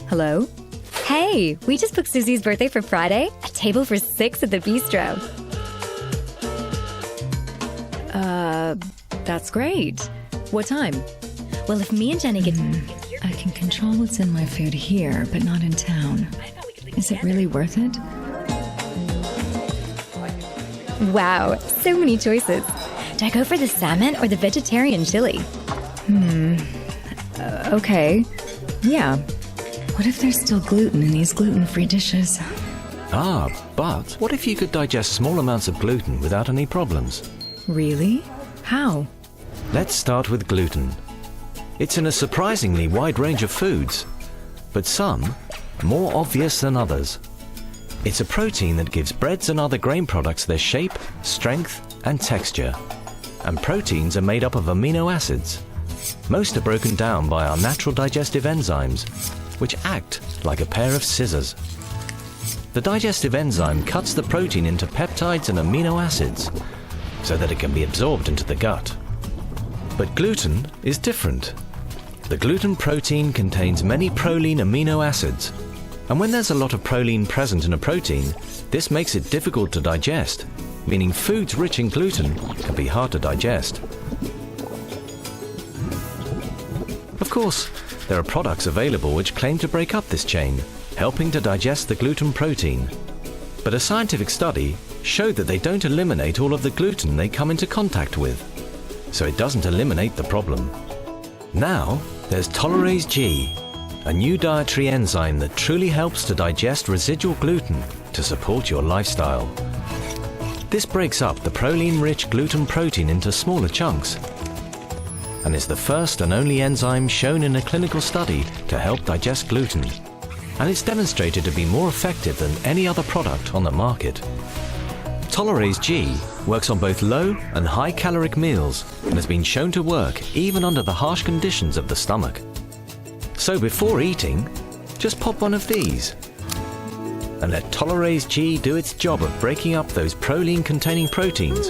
Hello? Hey, we just booked Susie's birthday for Friday. A table for 6 at the bistro. That's great. What time? Well, if me and Jenny get... I can control what's in my food here, but not in town. Is it really worth it? Wow, so many choices. Do I go for the salmon or the vegetarian chili? Okay. Yeah. What if there's still gluten in these gluten-free dishes? But what if you could digest small amounts of gluten without any problems? Really? How? Let's start with gluten. It's in a surprisingly wide range of foods, but some more obvious than others. It's a protein that gives breads and other grain products their shape, strength, and texture. And proteins are made up of amino acids. Most are broken down by our natural digestive enzymes, which act like a pair of scissors. The digestive enzyme cuts the protein into peptides and amino acids so that it can be absorbed into the gut. But gluten is different. The gluten protein contains many proline amino acids, and when there's a lot of proline present in a protein, this makes it difficult to digest, meaning foods rich in gluten can be hard to digest. Of course, there are products available which claim to break up this chain, helping to digest the gluten protein. But a scientific study showed that they don't eliminate all of the gluten they come into contact with, so it doesn't eliminate the problem. Now, there's Tolarase G, a new dietary enzyme that truly helps to digest residual gluten to support your lifestyle. This breaks up the proline-rich gluten protein into smaller chunks and is the first and only enzyme shown in a clinical study to help digest gluten. And it's demonstrated to be more effective than any other product on the market. Tolarase G works on both low and high caloric meals and has been shown to work even under the harsh conditions of the stomach. So before eating, just pop one of these and let Tolarase G do its job of breaking up those proline-containing proteins,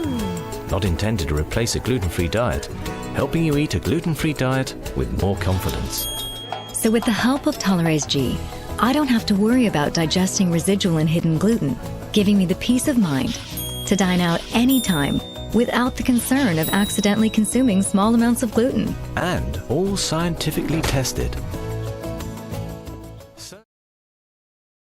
not intended to replace a gluten-free diet, helping you eat a gluten-free diet with more confidence. So with the help of Tolarase G, I don't have to worry about digesting residual and hidden gluten, giving me the peace of mind to dine out anytime without the concern of accidentally consuming small amounts of gluten. And all scientifically tested.